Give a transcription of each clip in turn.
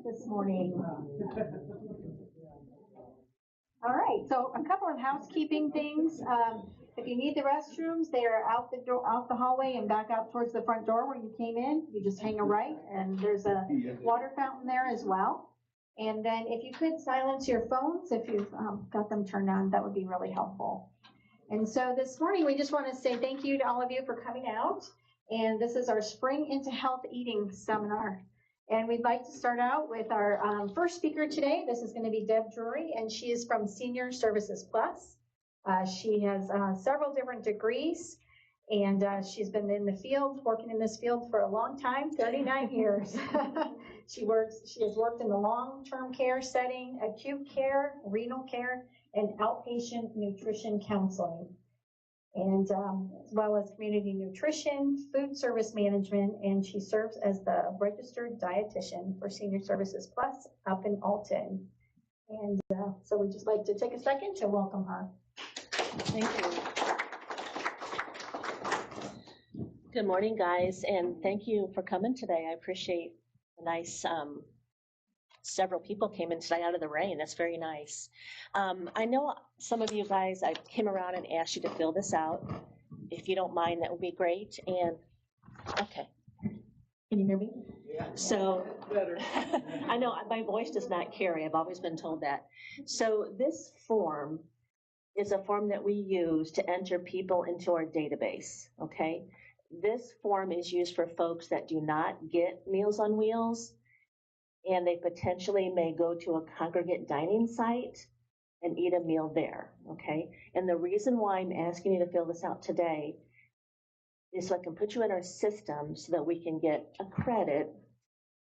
this morning. All right, so a couple of housekeeping things. If you need the restrooms, they are out the door, out the hallway, and back out towards the front door where you came in. You just hang a right, and there's a water fountain there as well. And then if you could silence your phones, if you've got them turned on, that would be really helpful. And so this morning, we just want to say thank you to all of you for coming out. And this is our Spring into Health Eating Seminar. And we'd like to start out with our first speaker today. This is going to be Deb Drury, and she is from Senior Services Plus. She has several different degrees, and she's been in the field, working in this field for a long time, 39 years. She has worked in the long-term care setting, acute care, renal care, and outpatient nutrition counseling, and as well as community nutrition, food service management, and she serves as the registered dietitian for Senior Services Plus up in Alton. And so we'd just like to take a second to welcome her. Thank you. Good morning, guys, and thank you for coming today. I appreciate the nice, several people came in today out of the rain. That's very nice. I know some of you guys, I came around and asked you to fill this out. If you don't mind, that would be great. And, okay. Can you hear me? Yeah. So, better. I know my voice does not carry. I've always been told that. So this form is a form that we use to enter people into our database, okay? This form is used for folks that do not get Meals on Wheels, and they potentially may go to a congregate dining site and eat a meal there, okay? And the reason why I'm asking you to fill this out today is so I can put you in our system so that we can get a credit,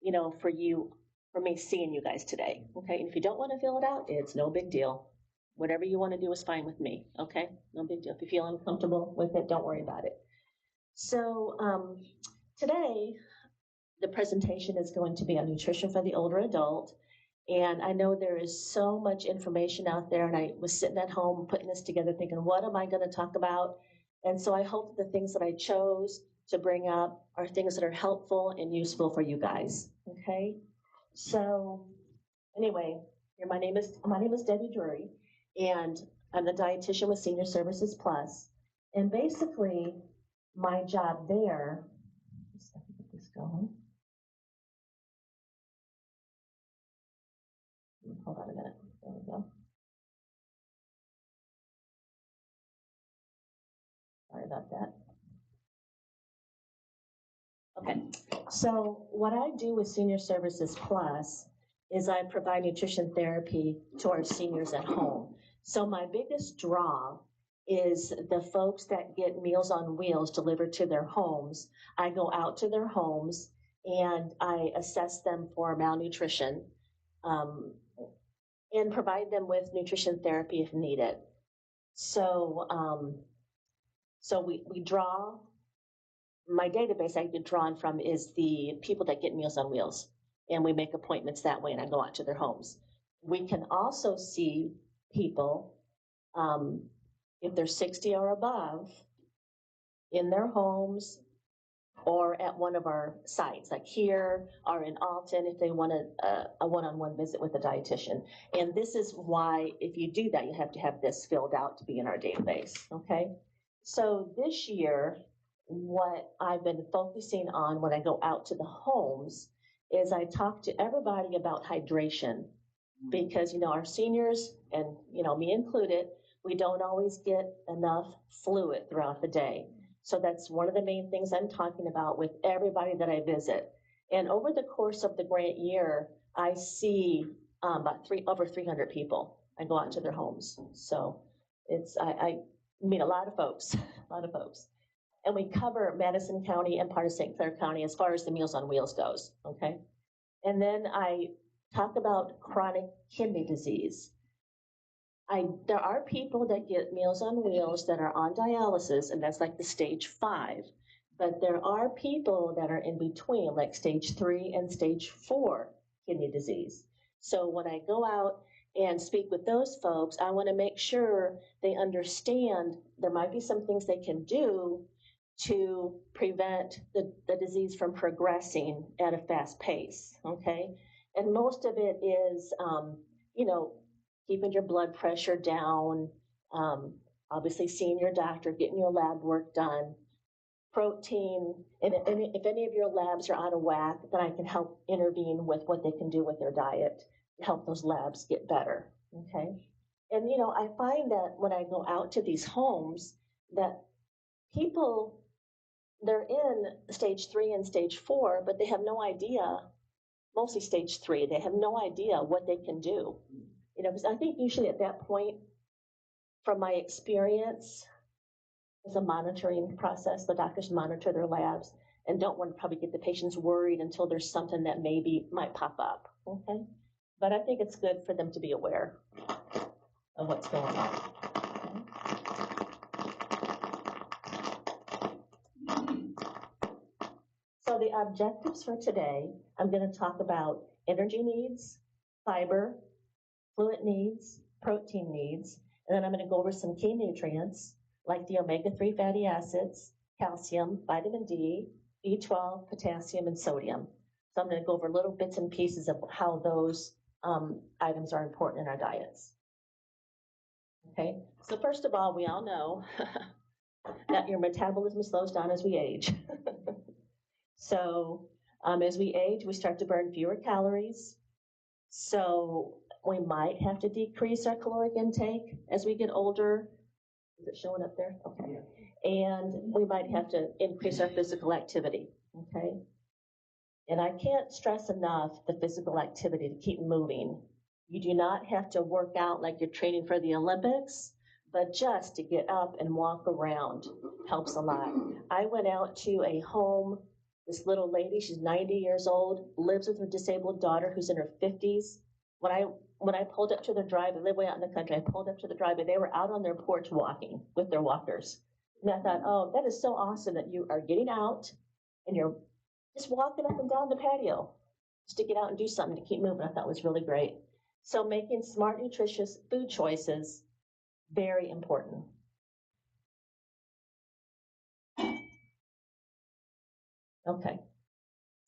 you know, for me seeing you guys today, okay? And if you don't want to fill it out, it's no big deal. Whatever you want to do is fine with me, okay? No big deal. If you feel uncomfortable with it, don't worry about it. So today, the presentation is going to be on nutrition for the older adult. And I know there is so much information out there, and I was sitting at home putting this together thinking, what am I going to talk about? And so I hope that the things that I chose to bring up are things that are helpful and useful for you guys, okay? So anyway, my name is Debbie Drury, and I'm the dietitian with Senior Services Plus. And basically, my job there, let's get this going. Hold on a minute. There we go. Sorry about that. Okay, so what I do with Senior Services Plus is I provide nutrition therapy to our seniors at home. So my biggest draw is the folks that get Meals on Wheels delivered to their homes. I go out to their homes and I assess them for malnutrition and provide them with nutrition therapy if needed. So, we draw, my database I get drawn from is the people that get Meals on Wheels, and we make appointments that way and I go out to their homes. We can also see people, if they're 60 or above, in their homes or at one of our sites, like here or in Alton, if they want a one-on-one visit with a dietitian. And this is why, if you do that, you have to have this filled out to be in our database, okay? So this year, what I've been focusing on when I go out to the homes is I talk to everybody about hydration, because, you know, our seniors, and, you know, me included, we don't always get enough fluid throughout the day. So that's one of the main things I'm talking about with everybody that I visit. And over the course of the grant year, I see over 300 people. I go out to their homes. So it's, I meet a lot of folks, And we cover Madison County and part of St. Clair County as far as the Meals on Wheels goes, okay? And then I talk about chronic kidney disease. There are people that get Meals on Wheels that are on dialysis, and that's like the stage 5. But there are people that are in between, like stage 3 and stage 4 kidney disease. So when I go out and speak with those folks, I want to make sure they understand there might be some things they can do to prevent the disease from progressing at a fast pace, okay? And most of it is, you know, keeping your blood pressure down, obviously seeing your doctor, getting your lab work done, protein, and if any of your labs are out of whack, then I can help intervene with what they can do with their diet to help those labs get better, okay? And, you know, I find that when I go out to these homes that people, they're in stage 3 and stage 4, but they have no idea, mostly stage 3, they have no idea what they can do. You know, because I think usually at that point, from my experience, it's a monitoring process. The doctors monitor their labs and don't want to probably get the patients worried until there's something that maybe might pop up, okay? But I think it's good for them to be aware of what's going on. So the objectives for today, I'm going to talk about energy needs, fiber, fluid needs, protein needs, and then I'm going to go over some key nutrients like the omega-3 fatty acids, calcium, vitamin D, B12, potassium, and sodium. So I'm going to go over little bits and pieces of how those items are important in our diets. Okay, so first of all, we all know that your metabolism slows down as we age. So as we age, we start to burn fewer calories. So we might have to decrease our caloric intake as we get older. Is it showing up there? Okay. And we might have to increase our physical activity, okay? And I can't stress enough the physical activity to keep moving. You do not have to work out like you're training for the Olympics, but just to get up and walk around helps a lot. I went out to a home, this little lady, she's 90 years old, lives with her disabled daughter who's in her 50s. When I pulled up to their driveway, I live way out in the country, I pulled up to the driveway, they were out on their porch walking with their walkers. And I thought, oh, that is so awesome that you are getting out and you're just walking up and down the patio just to get out and do something to keep moving. I thought was really great. So making smart, nutritious food choices, very important. Okay.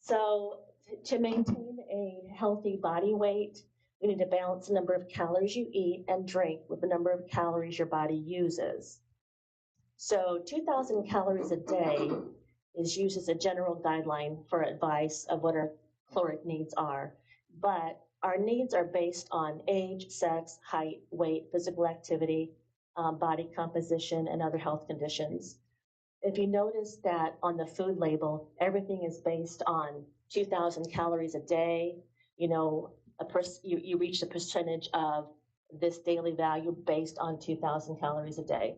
So to maintain a healthy body weight, we need to balance the number of calories you eat and drink with the number of calories your body uses. So 2,000 calories a day is used as a general guideline for advice of what our caloric needs are. But our needs are based on age, sex, height, weight, physical activity, body composition, and other health conditions. If you notice that on the food label, everything is based on 2,000 calories a day, you know, you reach the percentage of this daily value based on 2,000 calories a day.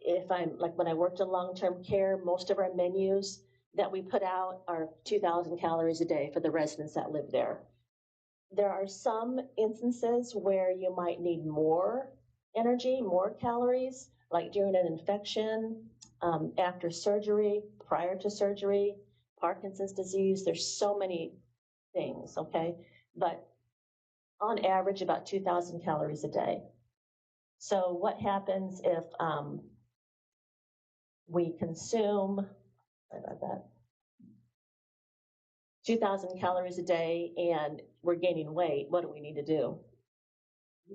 If I'm like when I worked in long-term care, most of our menus that we put out are 2,000 calories a day for the residents that live there. There are some instances where you might need more energy, more calories, like during an infection, after surgery, prior to surgery, Parkinson's disease. There's so many things, okay? But on average, about 2,000 calories a day. So what happens if we consume, sorry about that, 2,000 calories a day and we're gaining weight? What do we need to do?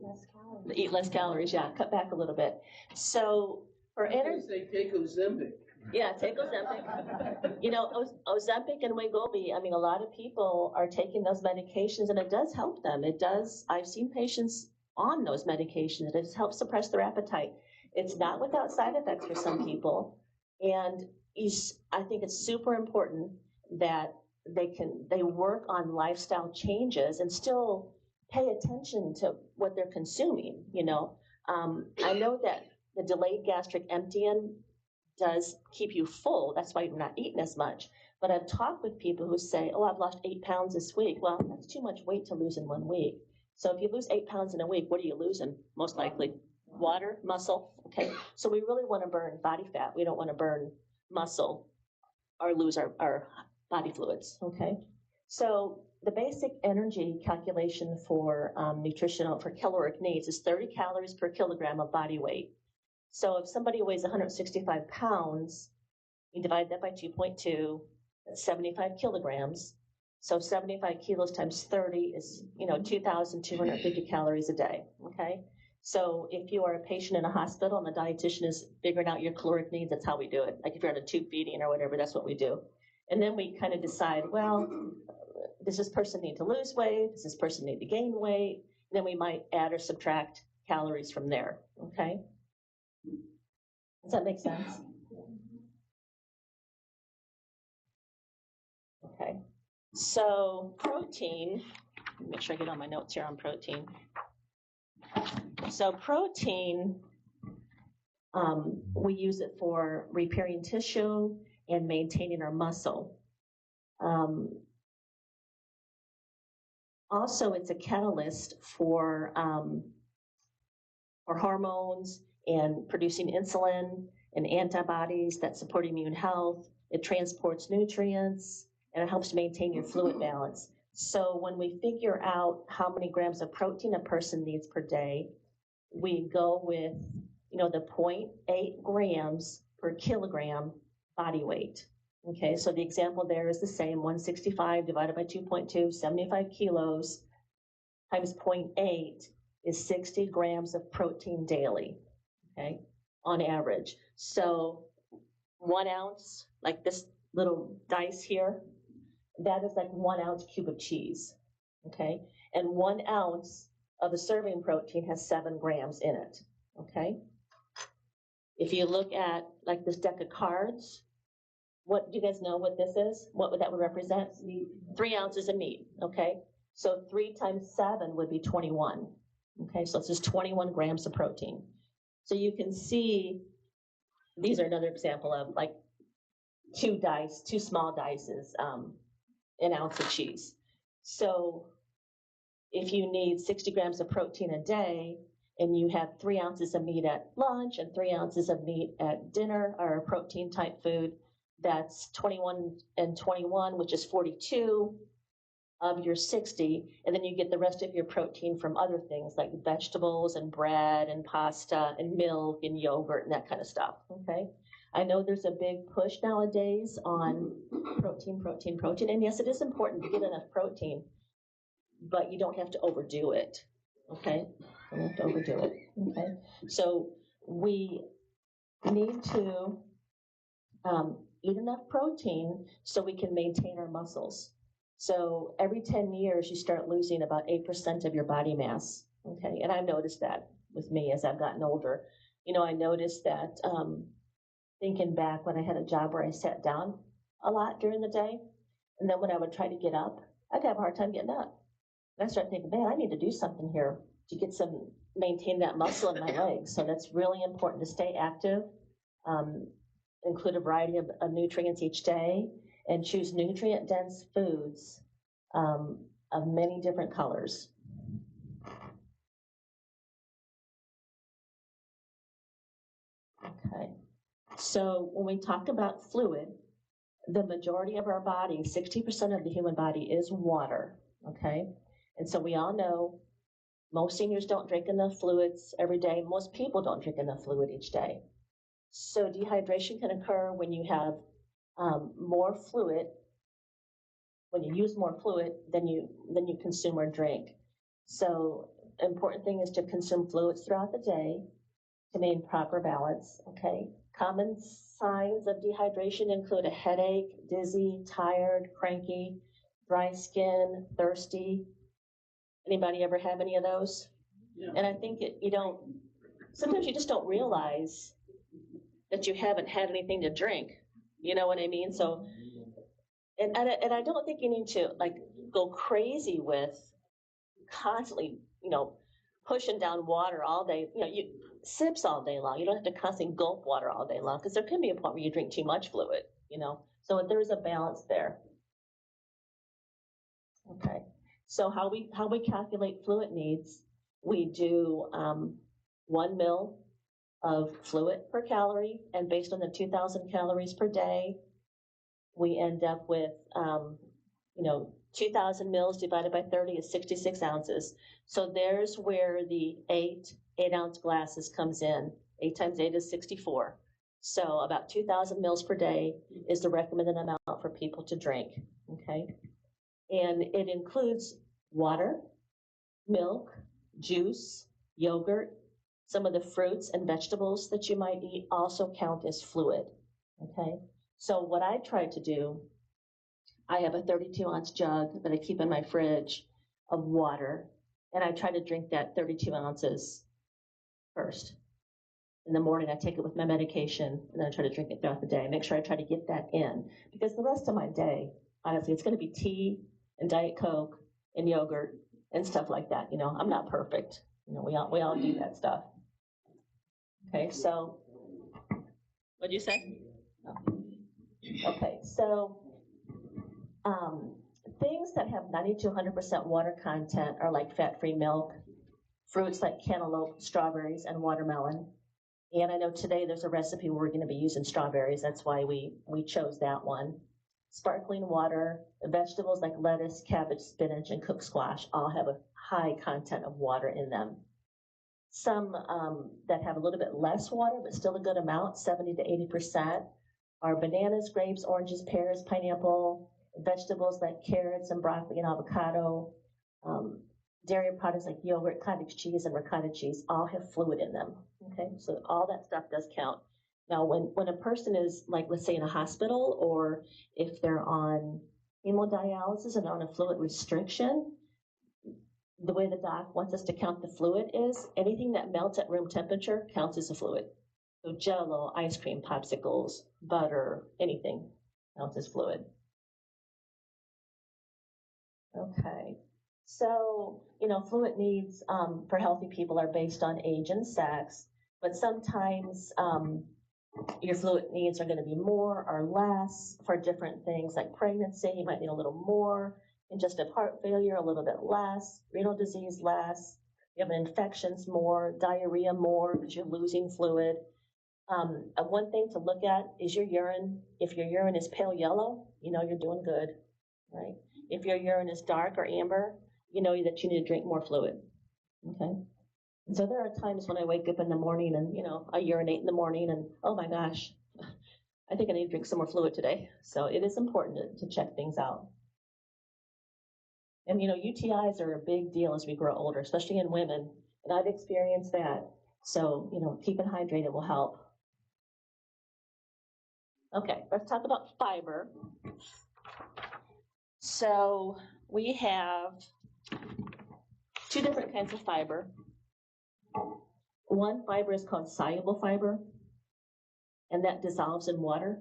Less calories. Eat less calories, yeah, cut back a little bit. So for energy, They take Ozempic. yeah, take Ozempic. You know, Ozempic and Wegovy, I mean, a lot of people are taking those medications and it does help them. It does, I've seen patients on those medications. It helps suppress their appetite. It's not without side effects for some people. And I think it's super important that they work on lifestyle changes and still pay attention to what they're consuming, you know. I know that the delayed gastric emptying does keep you full. That's why you're not eating as much. But I've talked with people who say, oh, I've lost 8 pounds this week. Well, that's too much weight to lose in 1 week. So if you lose 8 pounds in a week, what are you losing? Most likely water, muscle. Okay. So we really want to burn body fat. We don't want to burn muscle or lose our body fluids. Okay. So the basic energy calculation for for caloric needs is 30 calories per kilogram of body weight. So if somebody weighs 165 pounds, you divide that by 2.2, that's 75 kilograms. So 75 kilos times 30 is, 2,250 calories a day, okay? So if you are a patient in a hospital and the dietitian is figuring out your caloric needs, that's how we do it. Like if you're on a tube feeding or whatever, that's what we do. And then we kind of decide, well, does this person need to lose weight? Does this person need to gain weight? And then we might add or subtract calories from there, okay? Does that make sense? Okay. So protein, make sure I get all my notes here on protein. So protein, we use it for repairing tissue and maintaining our muscle. Also, it's a catalyst for hormones and producing insulin and antibodies that support immune health. It transports nutrients, and it helps maintain your fluid balance. So when we figure out how many grams of protein a person needs per day, we go with, the 0.8 grams per kilogram body weight. Okay, so the example there is the same, 165 divided by 2.2, 75 kilos times 0.8 is 60 grams of protein daily, okay, on average. So 1 ounce, like this little dice here, that is like 1 ounce cube of cheese, okay? And 1 ounce of a serving protein has 7 grams in it, okay? If you look at like this deck of cards, what do you guys know what this is? What would that would represent? 3 ounces of meat, okay? So 3 times 7 would be 21, okay? So it's just 21 grams of protein. So you can see, these are another example of like 2 small dices, an ounce of cheese. So if you need 60 grams of protein a day and you have 3 ounces of meat at lunch and 3 ounces of meat at dinner or a protein type food, that's 21 and 21, which is 42 of your 60. And then you get the rest of your protein from other things like vegetables and bread and pasta and milk and yogurt and that kind of stuff, okay? I know there's a big push nowadays on protein. And yes, it is important to get enough protein, but you don't have to overdo it, okay? You don't have to overdo it, okay? So we need to eat enough protein so we can maintain our muscles. So every 10 years, you start losing about 8% of your body mass, okay? And I've noticed that with me as I've gotten older. I noticed that thinking back when I had a job where I sat down a lot during the day, and then when I would try to get up, I'd have a hard time getting up. And I started thinking, man, I need to do something here to maintain that muscle in my legs. So that's really important to stay active, include a variety of nutrients each day, and choose nutrient-dense foods of many different colors. Okay, so when we talk about fluid, the majority of our body, 60% of the human body is water, okay? And so we all know most seniors don't drink enough fluids every day. Most people don't drink enough fluid each day. So dehydration can occur when you have more fluid, when you use more fluid than you consume or drink. So important thing is to consume fluids throughout the day to maintain proper balance, okay? Common signs of dehydration include a headache, dizzy, tired, cranky, dry skin, thirsty. Anybody ever have any of those? Yeah. And I think sometimes you just don't realize that you haven't had anything to drink. You know what I mean? So, and I don't think you need to like go crazy with constantly, pushing down water all day. You sips all day long. You don't have to constantly gulp water all day long because there can be a point where you drink too much fluid. So there's a balance there. Okay. So how we calculate fluid needs? We do 1 ml of fluid per calorie, and based on the 2,000 calories per day, we end up with 2,000 mils divided by 30 is 66 ounces. So there's where the 8-ounce glasses comes in. 8 times 8 is 64. So about 2,000 mils per day is the recommended amount for people to drink, okay? And it includes water, milk, juice, yogurt. Some of the fruits and vegetables that you might eat also count as fluid. Okay, so what I try to do, I have a 32-ounce jug that I keep in my fridge of water, and I try to drink that 32 ounces first. In the morning, I take it with my medication, and then I try to drink it throughout the day. Make sure I try to get that in, because the rest of my day, honestly, it's going to be tea and Diet Coke and yogurt and stuff like that. You know, I'm not perfect. You know, we all do that stuff. Okay, so what'd you say? Oh. Okay, so things that have 90 to 100% water content are like fat-free milk, fruits like cantaloupe, strawberries, and watermelon. And I know today there's a recipe where we're going to be using strawberries. That's why we chose that one. Sparkling water, vegetables like lettuce, cabbage, spinach, and cooked squash all have a high content of water in them. Some that have a little bit less water, but still a good amount, 70 to 80%, are bananas, grapes, oranges, pears, pineapple, vegetables like carrots and broccoli and avocado. Dairy products like yogurt, cottage cheese, and ricotta cheese all have fluid in them. Okay, so all that stuff does count. Now, when a person is, like, let's say in a hospital, or if they're on hemodialysis and on a fluid restriction, the way the doc wants us to count the fluid is anything that melts at room temperature counts as a fluid. So Jell-O, ice cream, popsicles, butter, anything counts as fluid. Okay. So, you know, fluid needs for healthy people are based on age and sex, but sometimes your fluid needs are going to be more or less for different things. Like pregnancy, you might need a little more. Congestive heart failure, a little bit less. Renal disease, less. You have infections, more. Diarrhea, more, because you're losing fluid. One thing to look at is your urine. If your urine is pale yellow, you know you're doing good, right? If your urine is dark or amber, you know that you need to drink more fluid, okay? And so there are times when I wake up in the morning and, you know, I urinate in the morning and, oh my gosh, I think I need to drink some more fluid today. So it is important to check things out. And, you know, UTIs are a big deal as we grow older, especially in women, and I've experienced that. So, you know, keeping hydrated will help. Okay, let's talk about fiber. So we have two different kinds of fiber. One fiber is called soluble fiber, and that dissolves in water.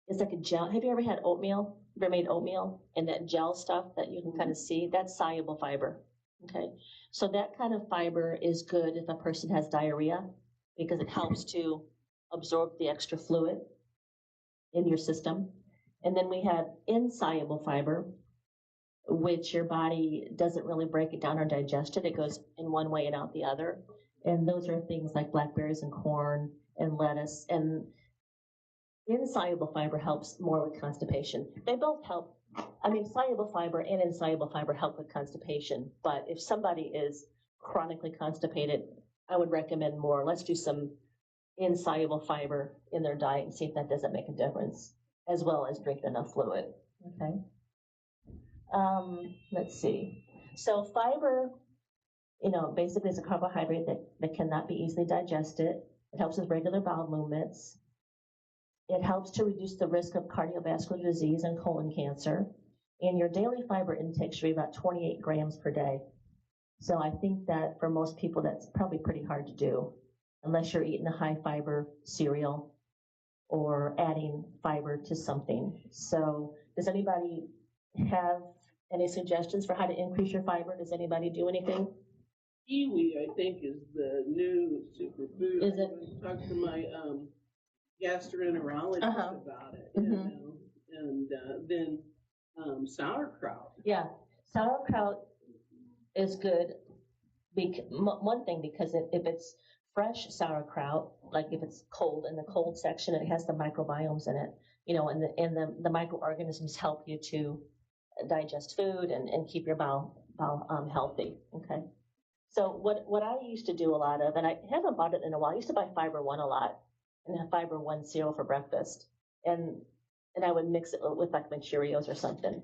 It's like a gel. Have you ever had oatmeal? Ever made oatmeal? And that gel stuff that you can kind of see? That's soluble fiber. Okay, so that kind of fiber is good if a person has diarrhea, because it helps to absorb the extra fluid in your system. And then we have insoluble fiber, which your body doesn't really break it down or digest it. It goes in one way and out the other. And those are things like blackberries and corn and lettuce. And insoluble fiber helps more with constipation. They both help. I mean, soluble fiber and insoluble fiber help with constipation. But if somebody is chronically constipated, I would recommend more. Let's do some insoluble fiber in their diet and see if that doesn't make a difference, as well as drink enough fluid. Okay. Let's see. So fiber, you know, basically is a carbohydrate that cannot be easily digested. It helps with regular bowel movements. It helps to reduce the risk of cardiovascular disease and colon cancer. And your daily fiber intake should be about 28 grams per day. So I think that for most people, that's probably pretty hard to do, unless you're eating a high fiber cereal or adding fiber to something. So does anybody have any suggestions for how to increase your fiber? Does anybody do anything? Kiwi, I think, is the new superfood. Is it? I talked to my gastroenterologist about it, you know, and then sauerkraut. Yeah, sauerkraut is good. One thing, because if it's fresh sauerkraut, like if it's cold in the cold section, it has the microbiomes in it, you know, and the microorganisms help you to digest food and keep your bowel healthy. Okay. So what I used to do a lot of, and I haven't bought it in a while, I used to buy Fiber One a lot and have Fiber One cereal for breakfast. And and I would mix it with like my Cheerios or something.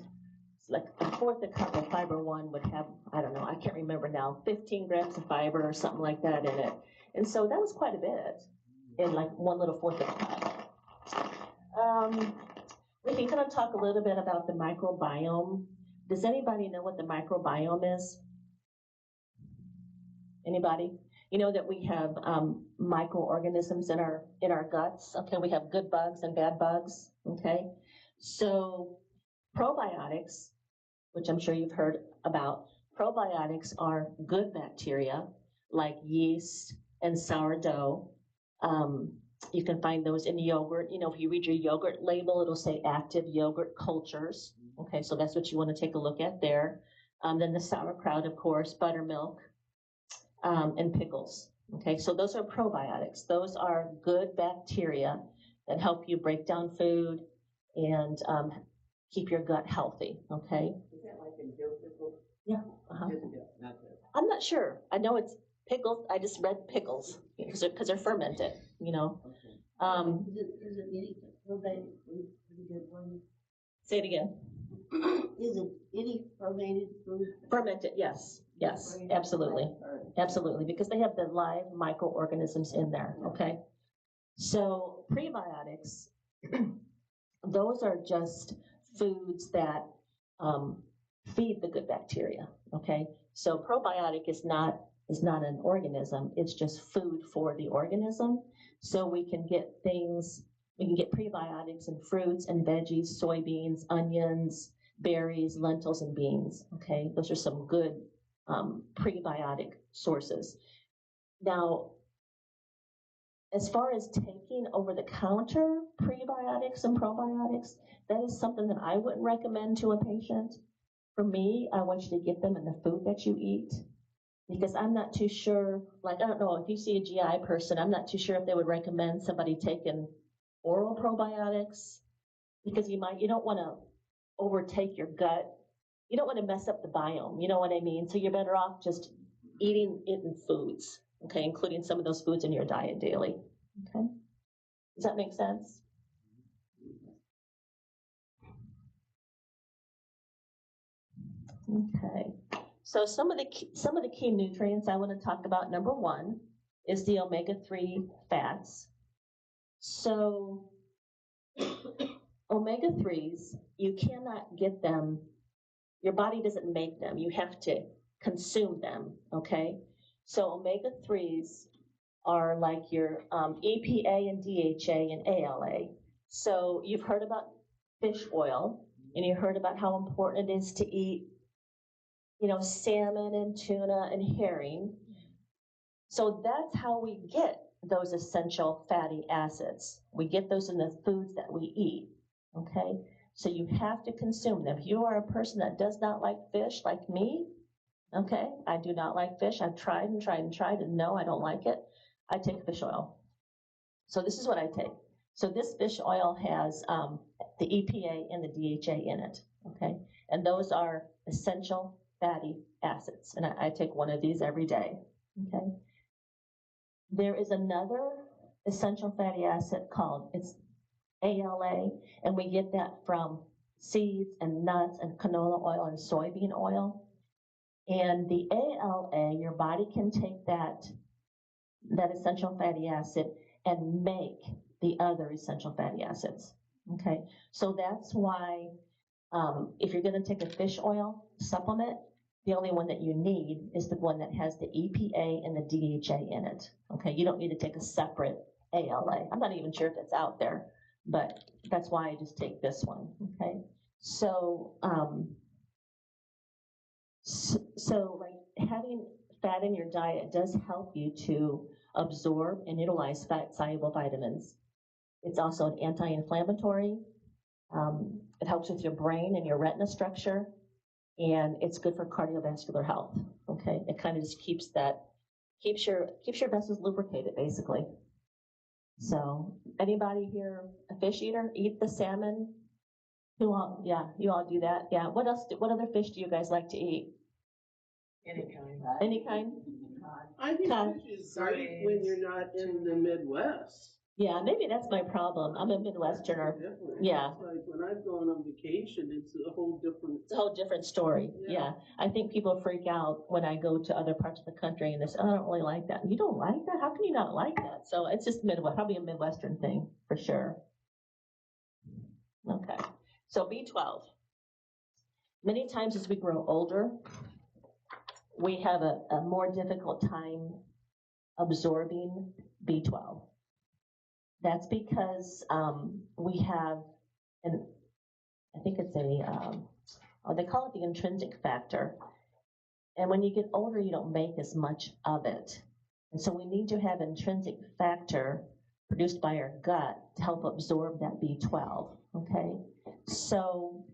So like a fourth a cup of fiber one would have, I don't know, I can't remember now, 15 grams of fiber or something like that in it. And so that was quite a bit in like one little fourth of a cup. We can kind of talk a little bit about the microbiome. Does anybody know what the microbiome is? Anybody? You know that we have microorganisms in our guts. Okay, we have good bugs and bad bugs. Okay, so probiotics, which I'm sure you've heard about, probiotics are good bacteria like yeast and sourdough. You can find those in yogurt. You know, if you read your yogurt label, it'll say active yogurt cultures. Okay, so that's what you want to take a look at there. Then the sauerkraut, of course, buttermilk, and pickles. Okay, so those are probiotics. Those are good bacteria that help you break down food and keep your gut healthy. Okay. Is that like in dill pickles? Yeah. Uh-huh. Not that. I'm not sure. I know it's pickles. I just read pickles because they're fermented. You know. Okay. Is it any fermented food? Say it again. Is it any fermented food? Fermented, yes. Yes, absolutely. Absolutely, because they have the live microorganisms in there, okay? So prebiotics, those are just foods that feed the good bacteria, okay? So probiotic is not an organism, it's just food for the organism. So we can get prebiotics in fruits and veggies, soybeans, onions, berries, lentils, and beans, okay? Those are some good prebiotic sources. Now, as far as taking over-the-counter prebiotics and probiotics, that is something that I wouldn't recommend to a patient. For me, I want you to get them in the food that you eat, because I'm not too sure, like, I don't know, if you see a GI person, I'm not too sure if they would recommend somebody taking oral probiotics, because you don't want to overtake your gut. You don't want to mess up the biome, you know what I mean? So you're better off just eating it in foods, okay, including some of those foods in your diet daily, okay? Does that make sense? Okay, so some of the key nutrients I want to talk about. Number one is the omega-3 fats. So omega-3s, you cannot get them, your body doesn't make them, you have to consume them, okay? So omega-3s are like your EPA and DHA and ALA. So you've heard about fish oil, and you heard about how important it is to eat, salmon and tuna and herring. So that's how we get those essential fatty acids. We get those in the foods that we eat, okay? So you have to consume them. If you are a person that does not like fish, like me, okay, I do not like fish. I've tried and tried and tried, and no, I don't like it. I take fish oil. So this is what I take. So this fish oil has the EPA and the DHA in it, okay? And those are essential fatty acids. And I take one of these every day, okay? There is another essential fatty acid it's ALA, and we get that from seeds and nuts and canola oil and soybean oil. And the ALA, your body can take that essential fatty acid and make the other essential fatty acids, okay? So that's why if you're going to take a fish oil supplement, the only one that you need is the one that has the EPA and the DHA in it, okay? You don't need to take a separate ALA. I'm not even sure if it's out there, but that's why I just take this one, okay? So, so like having fat in your diet does help you to absorb and utilize fat-soluble vitamins. It's also an anti-inflammatory. It helps with your brain and your retina structure, and it's good for cardiovascular health. Okay, it kind of just keeps your vessels lubricated, basically. So, anybody here a fish eater? Eat the salmon? You all do that. Yeah. What else? What other fish do you guys like to eat? Any kind. Any kind? I think Cod. fish is great when you're not in the Midwest. Yeah, maybe that's my problem. I'm a Midwesterner. Different. Yeah. It's like when I've gone on vacation, it's a whole different. It's a whole different story. Yeah. Yeah. I think people freak out when I go to other parts of the country and they say, oh, I don't really like that. You don't like that? How can you not like that? So it's just probably a Midwestern thing for sure. Okay. So B12. Many times as we grow older, we have a more difficult time absorbing B12. That's because we have, and I think it's they call it the intrinsic factor. And when you get older, you don't make as much of it. And so we need to have intrinsic factor produced by our gut to help absorb that B12, okay? So,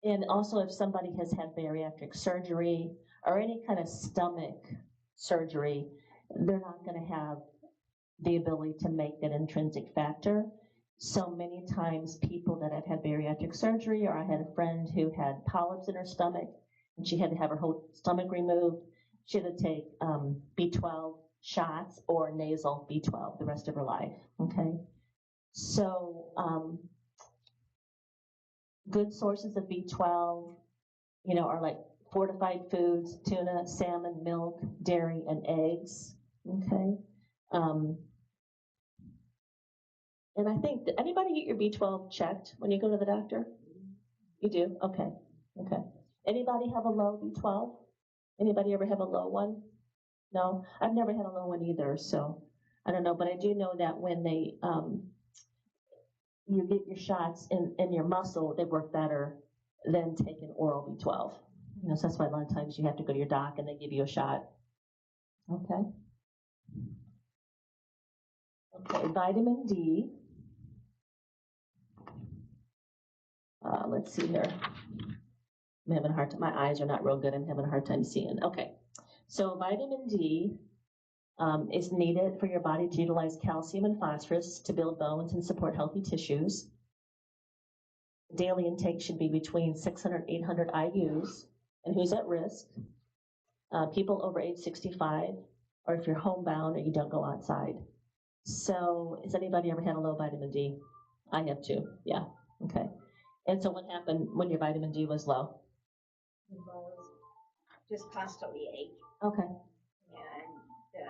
and also if somebody has had bariatric surgery or any kind of stomach surgery, they're not going to have the ability to make that intrinsic factor. So many times people that have had bariatric surgery, or I had a friend who had polyps in her stomach, and she had to have her whole stomach removed. She had to take B12 shots or nasal B12 the rest of her life, okay? So good sources of B12, are like fortified foods, tuna, salmon, milk, dairy, and eggs, okay? And I think, did anybody get your B12 checked when you go to the doctor? You do? Okay. Okay. Anybody have a low B12? Anybody ever have a low one? No? I've never had a low one either, so I don't know. But I do know that when you get your shots in your muscle, they work better than taking oral B12. So that's why a lot of times you have to go to your doc and they give you a shot. Okay. Okay, vitamin D. Let's see here. I'm having a hard time. My eyes are not real good. I'm having a hard time seeing. Okay. So vitamin D is needed for your body to utilize calcium and phosphorus to build bones and support healthy tissues. Daily intake should be between 600 and 800 IUs. And who's at risk? People over age 65, or if you're homebound or you don't go outside. So has anybody ever had a low vitamin D? I have too. Yeah. Okay. And so what happened when your vitamin D was low? Just constantly ache, Okay. and the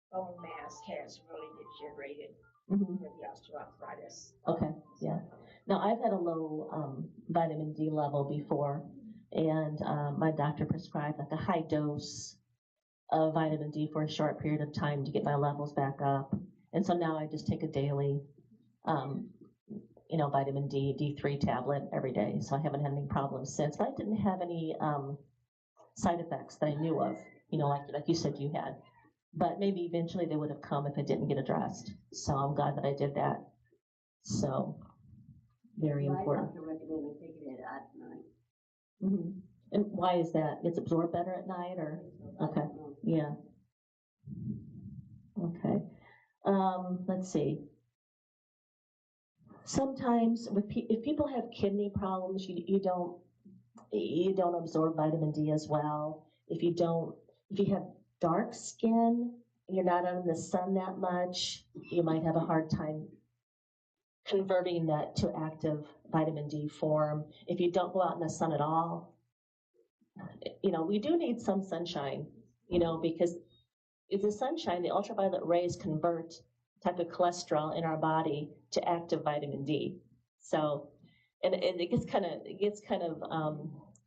bone mass has really deteriorated Mm-hmm. with the osteoarthritis. Okay, yeah. Now, I've had a low vitamin D level before, and my doctor prescribed like a high dose of vitamin D for a short period of time to get my levels back up. And so now I just take a daily, vitamin D3 tablet every day. So I haven't had any problems since. But I didn't have any side effects that I knew of, like you said you had. But maybe eventually they would have come if it didn't get addressed. So I'm glad that I did that. So, very important. My doctor recommended taking it at night. Mm-hmm. And why is that? It's absorbed better at night, or? Okay, yeah. Okay. Let's see. Sometimes if people have kidney problems, you don't absorb vitamin D as well. If you have dark skin, you're not out in the sun that much, you might have a hard time converting that to active vitamin D form. If you don't go out in the sun at all, we do need some sunshine, because if the sunshine, the ultraviolet rays convert type of cholesterol in our body to active vitamin D. So, and it gets kind of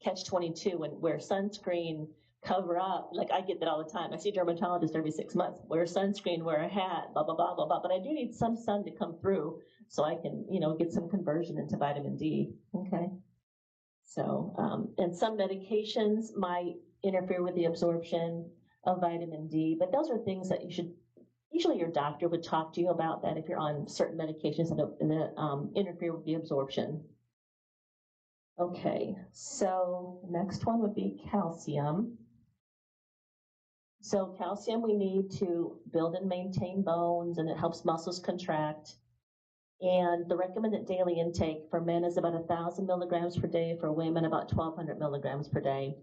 catch-22 when wear sunscreen, cover up. Like I get that all the time. I see a dermatologist every 6 months. Wear sunscreen, wear a hat, blah blah blah blah blah. But I do need some sun to come through so I can get some conversion into vitamin D. Okay. So and some medications might interfere with the absorption of vitamin D, but those are things that usually your doctor would talk to you about that if you're on certain medications that interfere with the absorption. Okay, so next one would be calcium. So calcium we need to build and maintain bones, and it helps muscles contract. And the recommended daily intake for men is about 1,000 milligrams per day, for women about 1,200 milligrams per day.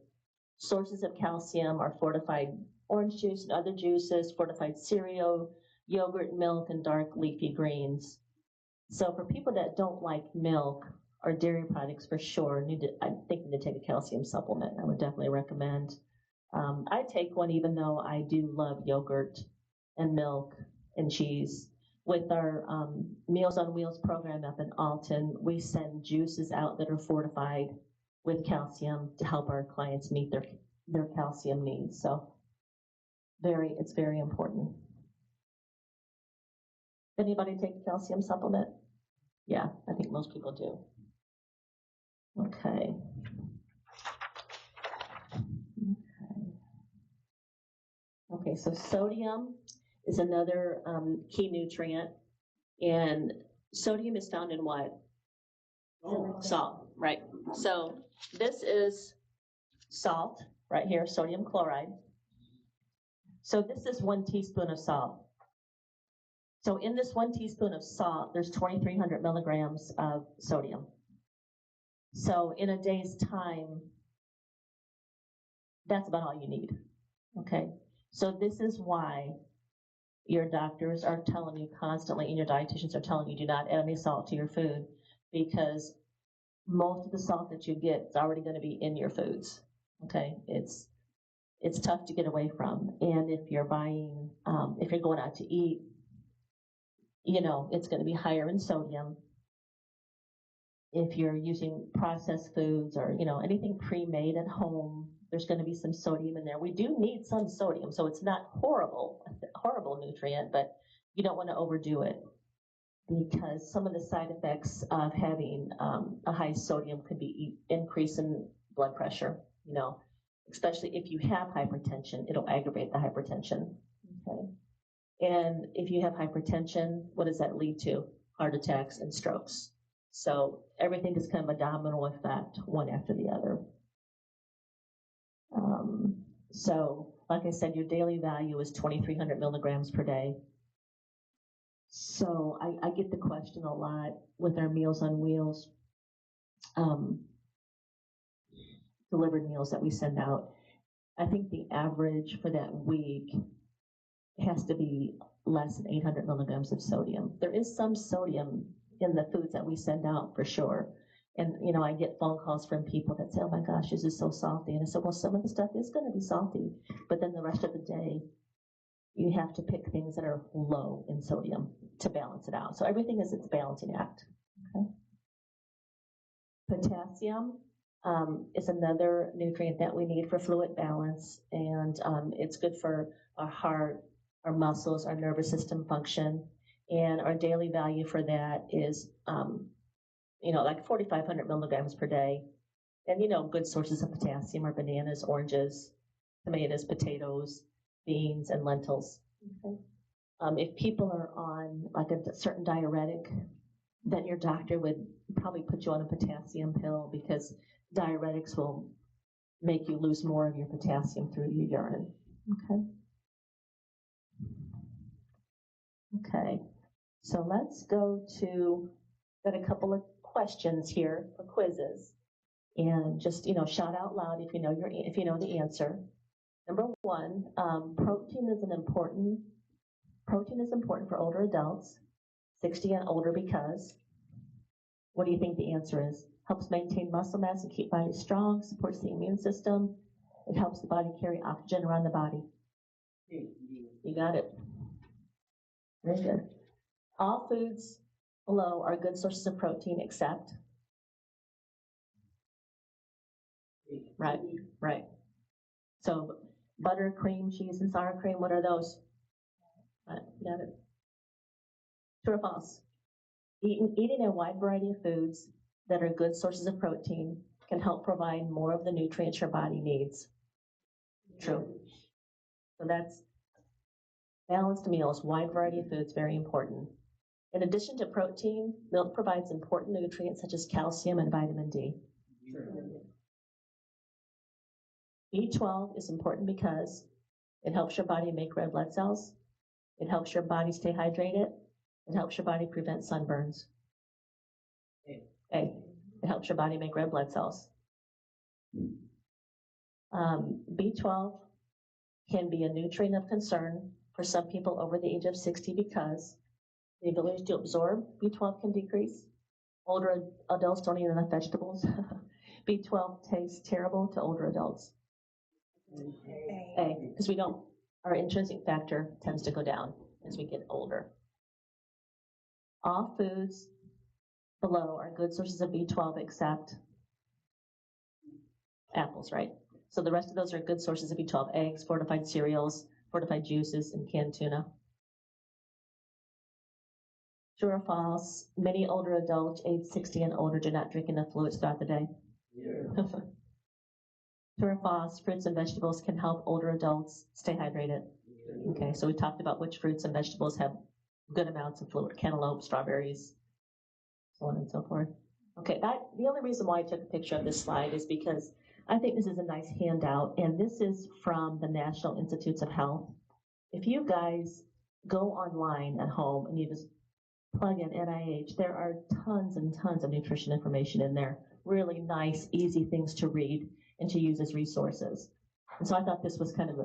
Sources of calcium are fortified orange juice and other juices, fortified cereal, yogurt, milk, and dark leafy greens. So for people that don't like milk or dairy products, for sure, I think you need to take a calcium supplement. I would definitely recommend. I take one even though I do love yogurt and milk and cheese. With our Meals on Wheels program up in Alton, we send juices out that are fortified with calcium to help our clients meet their calcium needs. So it's very important. Anybody take a calcium supplement? Yeah, I think most people do. Okay. Okay, so sodium is another key nutrient, and sodium is found in what? Salt, right. So this is salt right here, sodium chloride. So this is 1 teaspoon of salt. So in this 1 teaspoon of salt, there's 2,300 milligrams of sodium. So in a day's time, that's about all you need, okay? So this is why your doctors are telling you constantly, and your dietitians are telling you, do not add any salt to your food, because most of the salt that you get is already going to be in your foods, okay? It's tough to get away from. And if you're buying, if you're going out to eat, you know, it's going to be higher in sodium. If you're using processed foods or, you know, anything pre-made at home, there's going to be some sodium in there. We do need some sodium, so it's not horrible nutrient, but you don't want to overdo it, because some of the side effects of having a high sodium could be increase in blood pressure, you know, especially if you have hypertension, it'll aggravate the hypertension, okay? And if you have hypertension, what does that lead to? Heart attacks and strokes. So everything is kind of a domino effect, one after the other. So like I said, your daily value is 2,300 milligrams per day. So I get the question a lot with our Meals on Wheels delivered meals that we send out. I think the average for that week has to be less than 800 milligrams of sodium. There is some sodium in the foods that we send out for sure. And, you know, I get phone calls from people that say, oh my gosh, this is so salty. And I said, well, some of the stuff is going to be salty, but then the rest of the day, you have to pick things that are low in sodium to balance it out. So everything is its balancing act. Okay. Potassium is another nutrient that we need for fluid balance, and it's good for our heart, our muscles, our nervous system function. And our daily value for that is, you know, like 4,500 milligrams per day. And, you know, good sources of potassium are bananas, oranges, tomatoes, potatoes, beans, and lentils. Okay. If people are on like a certain diuretic, then your doctor would probably put you on a potassium pill, because diuretics will make you lose more of your potassium through your urine. Okay. Okay. So let's go to, got a couple of questions here for quizzes, and just, you know, shout out loud if you know the answer. Number one, protein is important for older adults, 60 and older, because what do you think the answer is? Helps maintain muscle mass and keep body strong, supports the immune system. It helps the body carry oxygen around the body. You got it. Very good. All foods below are good sources of protein except? Right. So butter, cream, cheese, and sour cream, what are those? Got it. True or false? Eating a wide variety of foods that are good sources of protein can help provide more of the nutrients your body needs. True. So that's balanced meals, wide variety of foods, very important. In addition to protein, milk provides important nutrients such as calcium and vitamin D. B12 is important because it helps your body make red blood cells. It helps your body stay hydrated. It helps your body prevent sunburns. A. It helps your body make red blood cells. B12 can be a nutrient of concern for some people over the age of 60 because the ability to absorb B12 can decrease. Older adults don't eat enough vegetables. B12 tastes terrible to older adults. A, because our intrinsic factor tends to go down as we get older. All foods below are good sources of B12 except apples, right? So the rest of those are good sources of B12, eggs, fortified cereals, fortified juices, and canned tuna. True or false, many older adults age 60 and older do not drink enough fluids throughout the day. Yeah. True or false, fruits and vegetables can help older adults stay hydrated. Okay, so we talked about which fruits and vegetables have good amounts of fluid, cantaloupe, strawberries, so on and so forth. Okay, the only reason why I took a picture of this slide is because I think this is a nice handout, and this is from the National Institutes of Health. If you guys go online at home and you just plug in NIH, there are tons and tons of nutrition information in there. Really nice, easy things to read and to use as resources. And so I thought this was kind of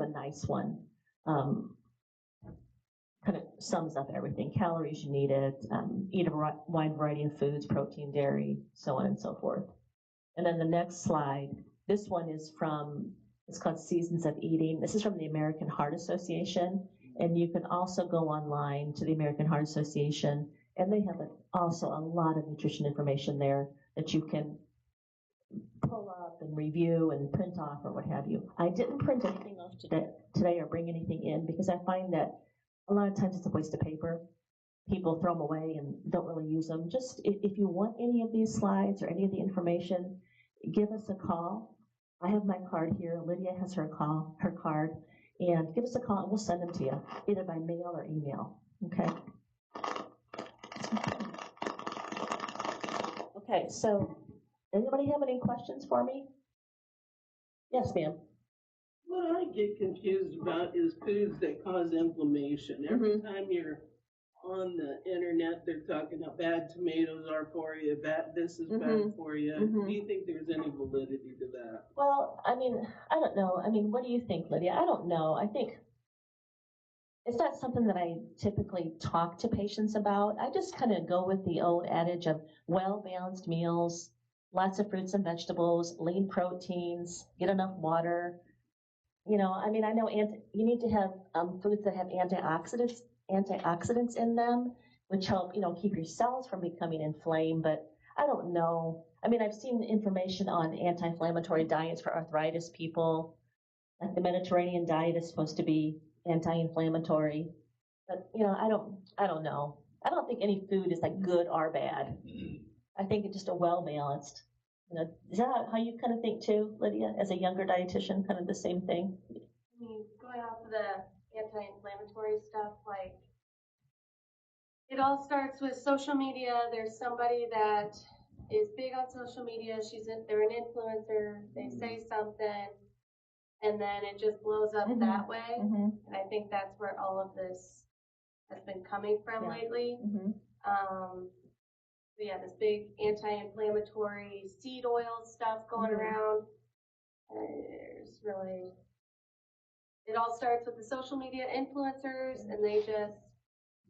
a nice one. Kind of sums up everything: calories you needed, eat a wide variety of foods, protein, dairy, so on and so forth. And then the next slide, this one is it's called Seasons of Eating. This is from the American Heart Association. And you can also go online to the American Heart Association, and they have also a lot of nutrition information there that you can pull up and review and print off or what have you. I didn't print anything off today or bring anything in because I find that a lot of times it's a waste of paper. People throw them away and don't really use them. Just if you want any of these slides or any of the information, give us a call. I have my card here. Lydia has her card. And give us a call and we'll send them to you, either by mail or email. Okay? Okay, so anybody have any questions for me? Yes, ma'am. What I get confused about is foods that cause inflammation. Every time you're on the internet, they're talking about bad tomatoes are for you, this is bad for you. Do you think there's any validity to that? Well, I don't know. What do you think, Lydia? I don't know. I think it's not something that I typically talk to patients about. I just kind of go with the old adage of well-balanced meals, lots of fruits and vegetables, lean proteins, get enough water. I know you need to have foods that have antioxidants in them, which help, keep your cells from becoming inflamed. But I don't know. I've seen information on anti-inflammatory diets for arthritis people. Like the Mediterranean diet is supposed to be anti-inflammatory. But, I don't know. I don't think any food is like good or bad. I think it's just a well-balanced. Is that how you kind of think too, Lydia, as a younger dietitian, kind of the same thing? Going off of the anti-inflammatory stuff, like, it all starts with social media. There's somebody that is big on social media. They're an influencer. They say something, and then it just blows up that way. And I think that's where all of this has been coming from lately. This big anti-inflammatory seed oil stuff going around. It all starts with the social media influencers, and they just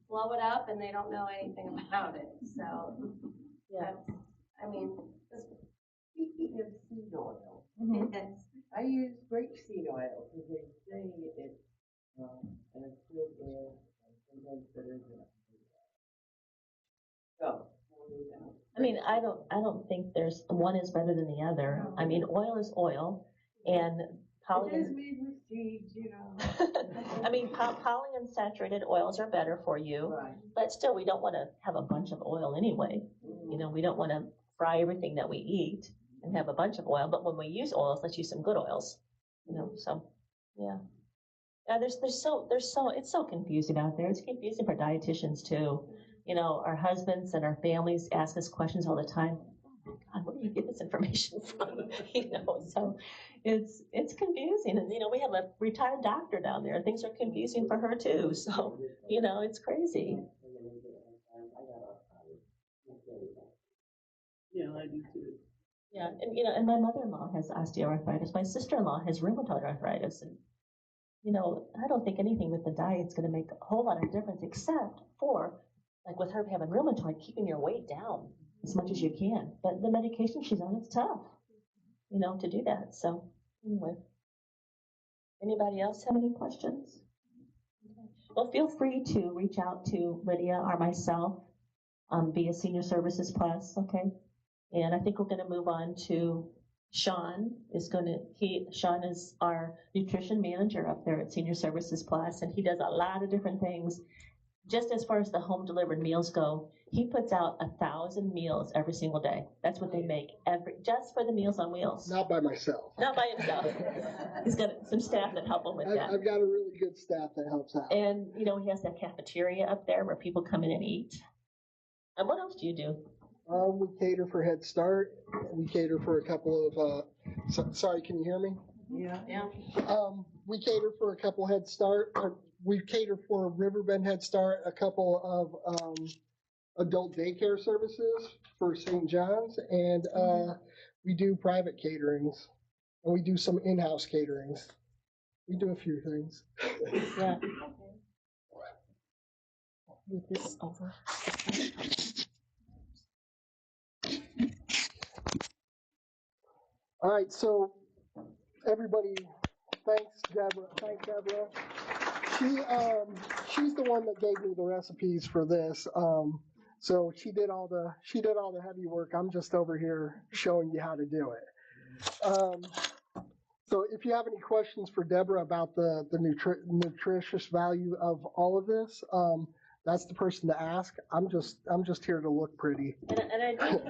blow it up, and they don't know anything about it. So, Speaking of seed oil, I use grapeseed oil because they say it's and it's real good, and sometimes better than so. I don't think there's one is better than the other. Oil is oil, and it is made with seeds, polyunsaturated oils are better for you, but still, we don't want to have a bunch of oil anyway. We don't want to fry everything that we eat and have a bunch of oil. But when we use oils, let's use some good oils. So yeah. It's so confusing out there. It's confusing for dietitians too. Our husbands and our families ask us questions all the time. Oh God, where do you get this information from? So it's confusing. And we have a retired doctor down there. Things are confusing for her too. So it's crazy. Yeah, I do too. Yeah, and my mother-in-law has osteoarthritis. My sister-in-law has rheumatoid arthritis, and I don't think anything with the diet's going to make a whole lot of difference except for, like with her having rheumatoid, keeping your weight down as much as you can. But the medication she's on, it's tough, to do that. So anyway, anybody else have any questions? Well, feel free to reach out to Lydia or myself via Senior Services Plus, okay? And I think we're going to move on to Sean. Sean is our nutrition manager up there at Senior Services Plus, and he does a lot of different things. Just as far as the home delivered meals go, he puts out 1,000 meals every single day. That's what they make just for the Meals on Wheels. Not by myself. Not by himself. He's got some staff that help him with that. I've got a really good staff that helps out. And, he has that cafeteria up there where people come in and eat. And what else do you do? We cater for Head Start. We cater for a couple of, sorry, can you hear me? Yeah. We cater for a couple Head Start. We cater for Riverbend Head Start, a couple of adult daycare services for St. John's, and we do private caterings, and we do some in-house caterings. We do a few things. Yeah. Move this over. All right, so everybody, thanks Deborah. She's the one that gave me the recipes for this. So she did all the heavy work. I'm just over here showing you how to do it. So if you have any questions for Deborah about the nutritious value of all of this, that's the person to ask. I'm just here to look pretty. And I do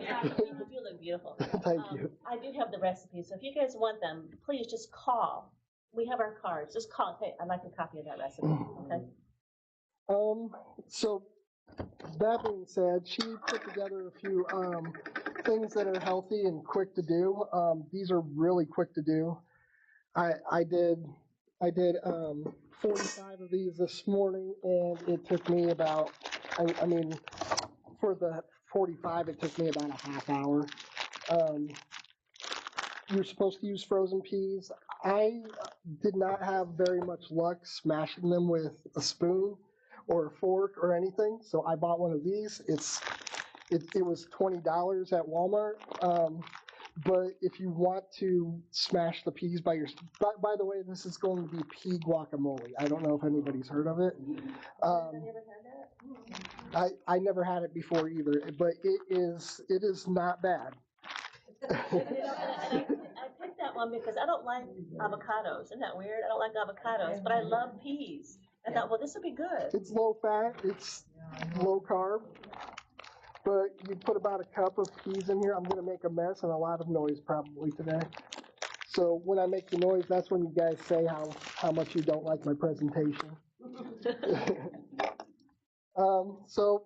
have, you do look beautiful. Thank you. I do have the recipes, so if you guys want them, please just call. We have our cards. Just call. Hey, I'd like a copy of that recipe. Okay. So that being said, she put together a few things that are healthy and quick to do. These are really quick to do. I did 45 of these this morning, and it took me about, for the 45, it took me about a half hour. You're supposed to use frozen peas. I did not have very much luck smashing them with a spoon or a fork or anything, so I bought one of these. It was $20 at Walmart. But if you want to smash the peas by the way, this is going to be pea guacamole. I don't know if anybody's heard of it. Have you ever had that? I never had it before either, but it is not bad. I picked that one because I don't like avocados. Isn't that weird? I don't like avocados, but I love peas. I thought, well, this would be good. It's low fat, it's low carb, but you put about a cup of peas in here. I'm going to make a mess and a lot of noise probably today. So when I make the noise, that's when you guys say how much you don't like my presentation. So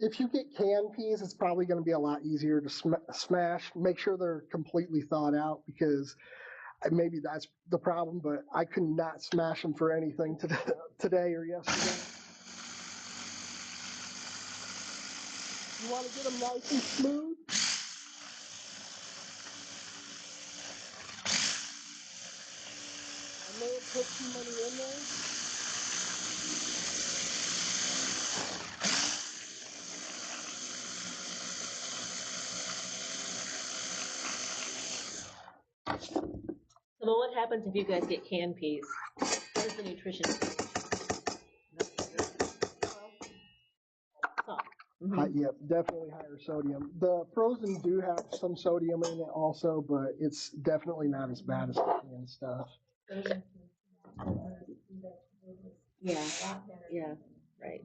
if you get canned peas, it's probably going to be a lot easier to smash. Make sure they're completely thawed out, because maybe that's the problem, but I could not smash them for anything today or yesterday. You want to get them nice and smooth? I may have put too many in there. So what happens if you guys get canned peas? What is the nutrition? Yep, definitely higher sodium. The frozen do have some sodium in it also, but it's definitely not as bad as the canned stuff. Yeah, right.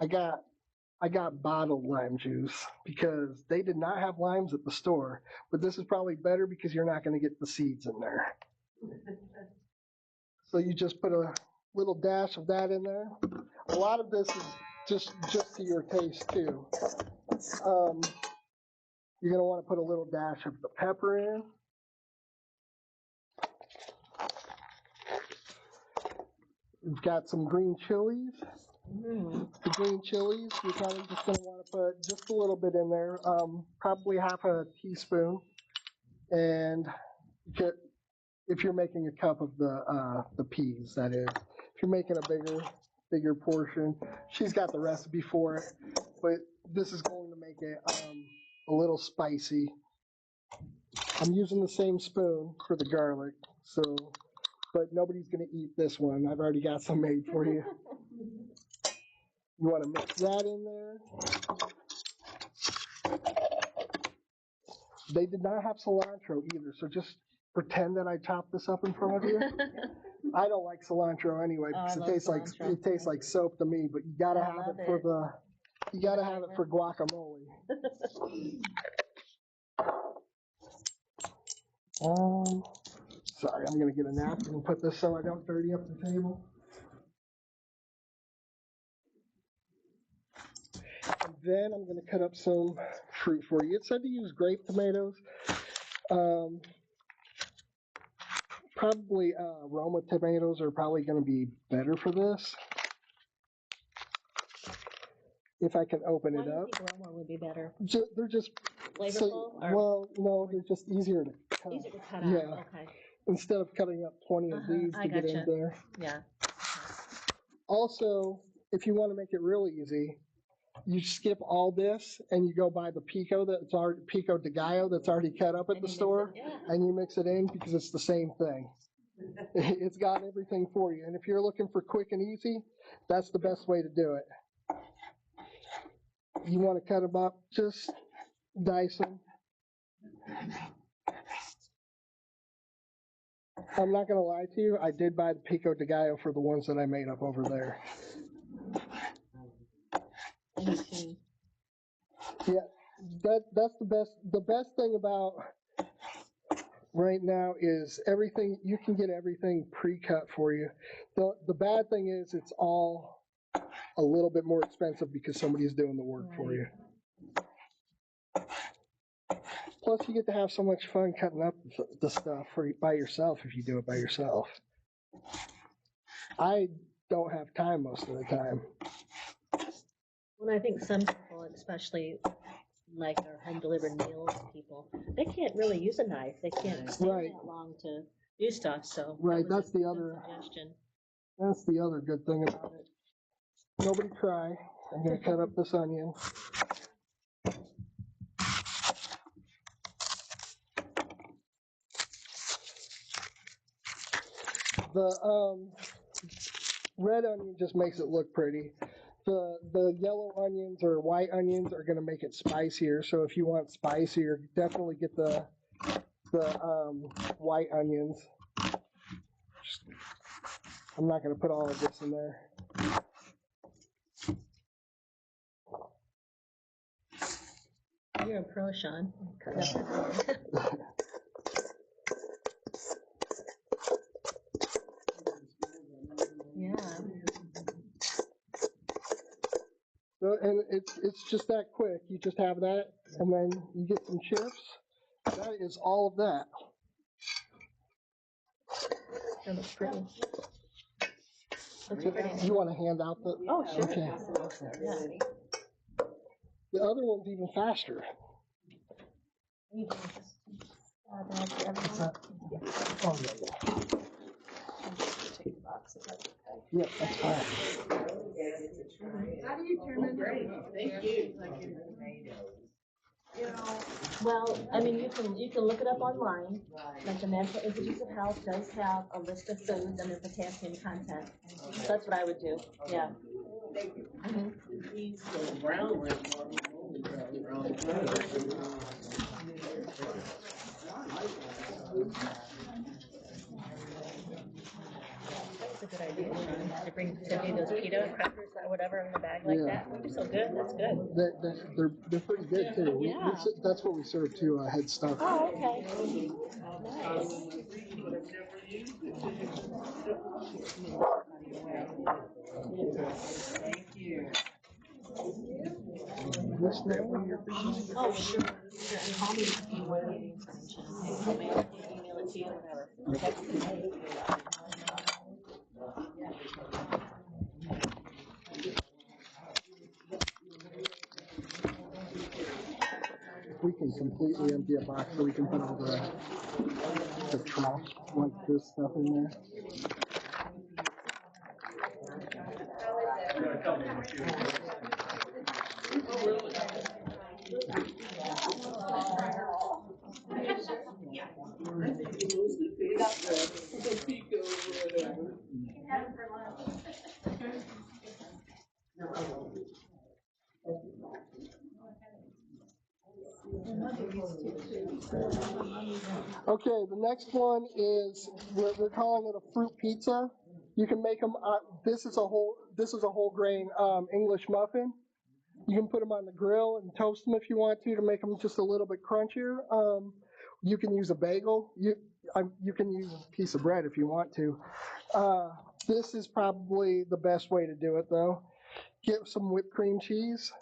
I got bottled lime juice because they did not have limes at the store, but this is probably better because you're not going to get the seeds in there. So you just put a little dash of that in there. A lot of this is just to your taste too. You're going to want to put a little dash of the pepper in. We've got some green chilies. The green chilies, you're probably just going to want to put just a little bit in there, probably half a teaspoon. And if you're making a cup of the peas, that is. If you're making a bigger portion, she's got the recipe for it, but this is going to make it a little spicy. I'm using the same spoon for the garlic, so, but nobody's gonna eat this one. I've already got some made for you. You want to mix that in there. They did not have cilantro either, so just pretend that I chopped this up in front of you. I don't like cilantro anyway because it tastes like soap to me. But you gotta have it for for guacamole. Sorry, I'm gonna get a napkin and put this so I don't dirty up the table. And then I'm going to cut up some fruit for you. It said to use grape tomatoes. Probably Roma tomatoes are probably going to be better for this. If I can open it up. Why do you think Roma would be better? They're just Flavorful? well, no, they're just easier to cut. Easier to cut out. Yeah. Okay. Instead of cutting up 20 of these to get in there. Yeah. Also, if you want to make it real easy, you skip all this and you go buy the pico de gallo that's already cut up at the store, and you mix it in because it's the same thing. It's got everything for you. And if you're looking for quick and easy, that's the best way to do it. You want to cut them up, just dice them. I'm not going to lie to you, I did buy the pico de gallo for the ones that I made up over there. Yeah, that's the best thing about right now is everything, you can get everything pre-cut for you. The bad thing is it's all a little bit more expensive because somebody's doing the work for you. Plus you get to have so much fun cutting up the stuff by yourself if you do it by yourself. I don't have time most of the time. Well, I think some people, especially like our home delivered meals people, they can't really use a knife. They can't stand that long to do stuff. So that's the other suggestion. That's the other good thing about it. Nobody cry. I'm gonna cut up this onion. The red onion just makes it look pretty. The yellow onions or white onions are going to make it spicier. So if you want spicier, definitely get the white onions. I'm not going to put all of this in there. You're a pro, Sean. Yeah. So, and it's just that quick. You just have that, and then you get some chips. That is all of that. That looks pretty. Looks pretty. You want to hand out the? Oh, sure. Okay. Yeah. The other one's even faster. Oh, yeah. Yeah, that's fine. How do you turn it? Great, thank you. Well, I mean, you can look it up online. Like the National Institutes of Health does have a list of foods and their potassium content. So that's what I would do. Yeah. These brown ones, That's a good idea, Sean, to do those keto crackers or whatever in the bag like that. They're so good. That's good. They're pretty good too. Yeah. That's what we serve too. Head stuff. Oh, okay. Nice. This that one you're thinking? Oh, sure. Call me if you want any information. Email it to you, whatever. We can completely empty a box so we can put all the the trash, like this stuff in there. I think you mostly paid the pico or whatever. Okay, the next one is we're calling it a fruit pizza. You can make them. This is a whole grain English muffin. You can put them on the grill and toast them if you want to make them just a little bit crunchier. You can use a bagel. You can use a piece of bread if you want to. This is probably the best way to do it though. Get some whipped cream cheese.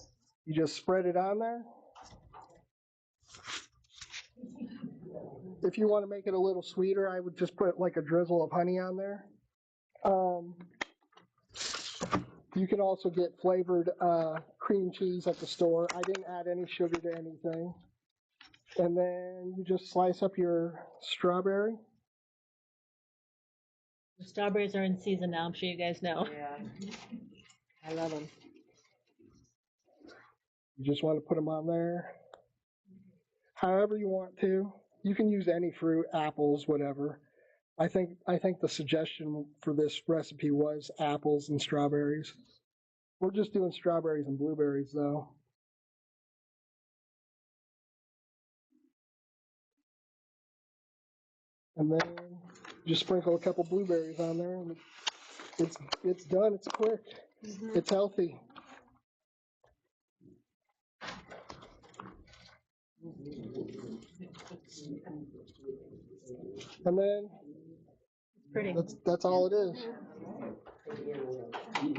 You just spread it on there. If you want to make it a little sweeter, I would just put like a drizzle of honey on there. You can also get flavored cream cheese at the store. I didn't add any sugar to anything. And then you just slice up your strawberry. The strawberries are in season now, I'm sure you guys know. Yeah. I love them. You just want to put them on there however you want to. You can use any fruit, apples, whatever. I think the suggestion for this recipe was apples and strawberries. We're just doing strawberries and blueberries though. And then just sprinkle a couple blueberries on there and it's done. It's quick. Mm-hmm. It's healthy. And then Pretty. That's all it is. Pretty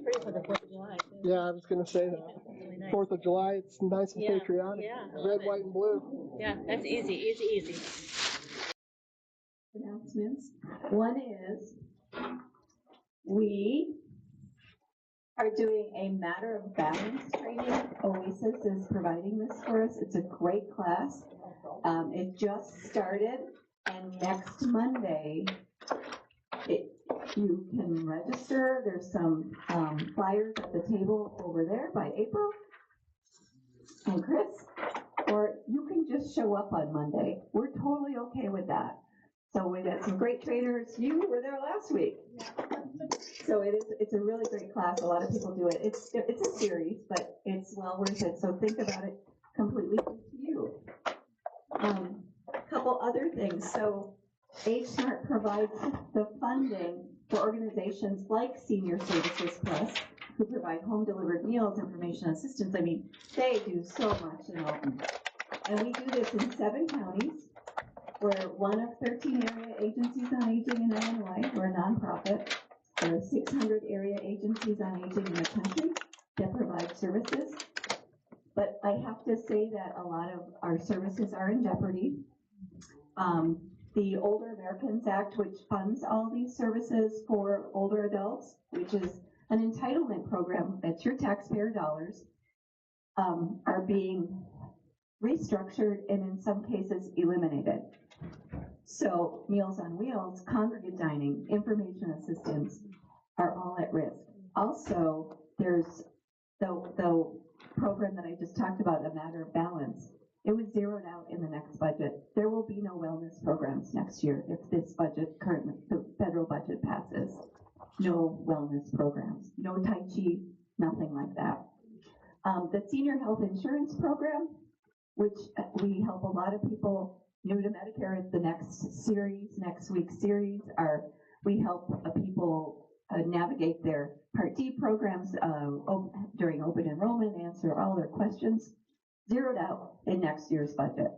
pretty for the 4th of July, too. Yeah, I was going to say that. Really nice. 4th of July, it's nice and patriotic. Yeah. Red, white, and blue. Yeah, that's easy. Announcements. One is we are doing a matter of balance training. Oasis is providing this for us. It's a great class. It just started, and next Monday, you can register. There's some flyers at the table over there by April and Chris, or you can just show up on Monday. We're totally okay with that. So we got some great trainers. You were there last week. So it's a really great class. A lot of people do it. It's a series, but it's well worth it. So think about it completely up to you. Couple other things. So HSMART provides the funding for organizations like Senior Services Plus, who provide home delivered meals, information assistance. I mean, they do so much in Alton. And we do this in 7 counties. We're one of 13 area agencies on aging in Illinois. We're a nonprofit. There are 600 area agencies on aging in the country that provide services. But I have to say that a lot of our services are in jeopardy. The Older Americans Act, which funds all these services for older adults, which is an entitlement program, that's your taxpayer dollars, are being restructured and in some cases eliminated. So Meals on Wheels, congregate dining, information assistance are all at risk. Also, there's the program that I just talked about, A Matter of Balance. It was zeroed out in the next budget. There will be no wellness programs next year if this budget, the federal budget passes. No wellness programs, no Tai Chi, nothing like that. The Senior Health Insurance Program, which we help a lot of people new to Medicare, is the next week's series. We help people navigate their Part D programs during open enrollment, answer all their questions. Zeroed out in next year's budget.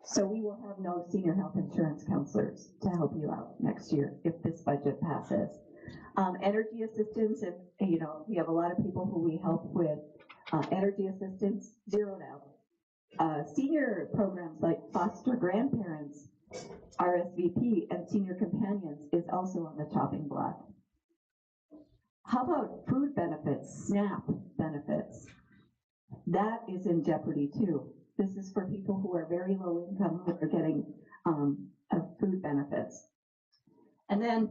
So we will have no senior health insurance counselors to help you out next year if this budget passes. Energy assistance, if we have a lot of people who we help with energy assistance, zeroed out. Senior programs like foster grandparents, RSVP, and senior companions is also on the chopping block. How about food benefits, SNAP benefits? That is in jeopardy too. This is for people who are very low income who are getting food benefits. And then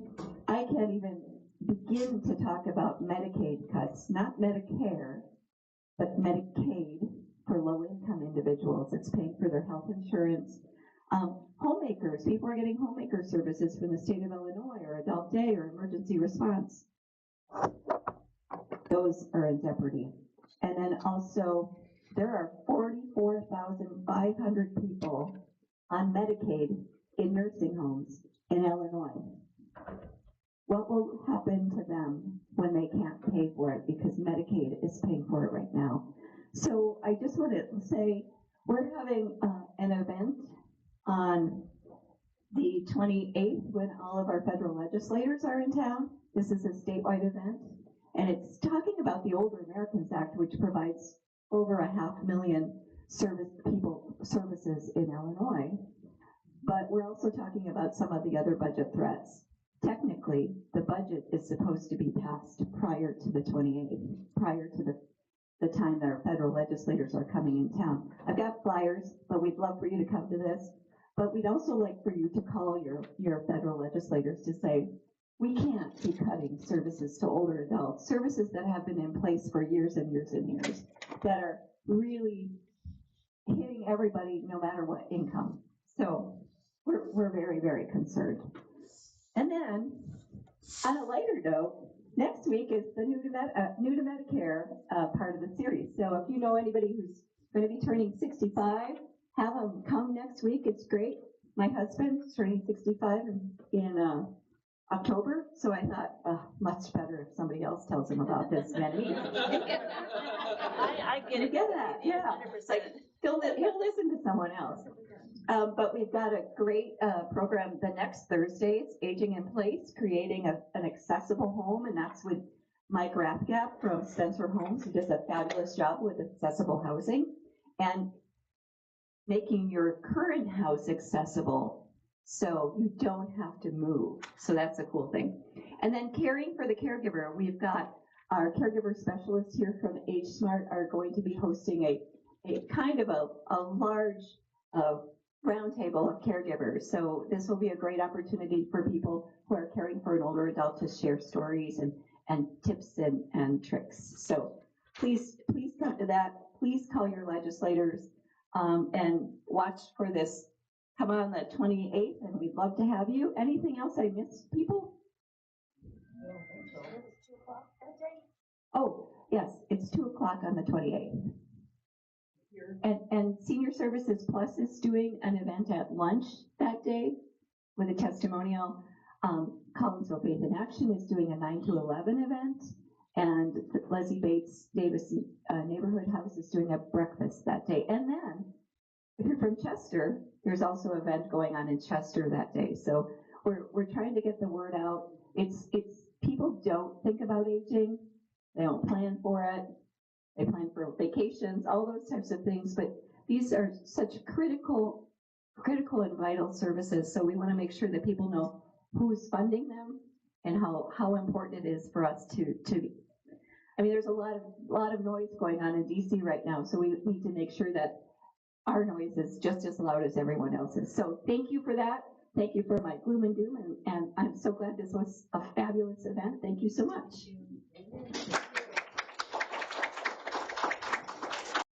I can't even begin to talk about Medicaid cuts, not Medicare, but Medicaid for low income individuals. It's paying for their health insurance. Homemakers, people are getting homemaker services from the state of Illinois, or adult day, or emergency response. Those are in jeopardy. And then also, there are 44,500 people on Medicaid in nursing homes in Illinois. What will happen to them when they can't pay for it because Medicaid is paying for it right now? So I just want to say we're having an event on the 28th when all of our federal legislators are in town. This is a statewide event, and it's talking about the Older Americans Act, which provides over 500,000 services in Illinois. But we're also talking about some of the other budget threats. Technically, the budget is supposed to be passed prior to the 28th, prior to the time that our federal legislators are coming in town. I've got flyers, but we'd love for you to come to this. But we'd also like for you to call your federal legislators to say, we can't be cutting services to older adults, services that have been in place for years and years and years, that are really hitting everybody no matter what income. So we're very, very concerned. And then, on a lighter note, next week is the new to Medicare part of the series. So if you know anybody who's going to be turning 65, have them come next week. It's great. My husband's turning 65 in October, so I thought, much better if somebody else tells him about this than me. I get it. You get that? Yeah. 100%. Like, he'll listen to someone else. But we've got a great program the next Thursday. It's Aging in Place, creating an accessible home, and that's with Mike Rathgap from Spencer Homes, who does a fabulous job with accessible housing, and making your current house accessible so you don't have to move. So that's a cool thing. And then caring for the caregiver. We've got our caregiver specialists here from Age Smart are going to be hosting a kind of a large roundtable of caregivers. So this will be a great opportunity for people who are caring for an older adult to share stories and tips and tricks. So please come to that. Please call your legislators and watch for this. Come on the 28th, and we'd love to have you. Anything else I missed, people? Oh, yes, it's 2 o'clock on the 28th. And Senior Services Plus is doing an event at lunch that day with a testimonial. Collinsville Faith in Action is doing a 9 to 11 event, and Leslie Bates Davis Neighborhood House is doing a breakfast that day. And then, if you're from Chester, there's also an event going on in Chester that day. So we're trying to get the word out. It's people don't think about aging, they don't plan for it. They plan for vacations, all those types of things, but these are such critical and vital services. So we want to make sure that people know who's funding them and how important it is for us to. I mean, there's a lot of noise going on in DC right now, so we need to make sure that our noise is just as loud as everyone else's. So thank you for that. Thank you for my gloom and doom, and I'm so glad this was a fabulous event. Thank you so much.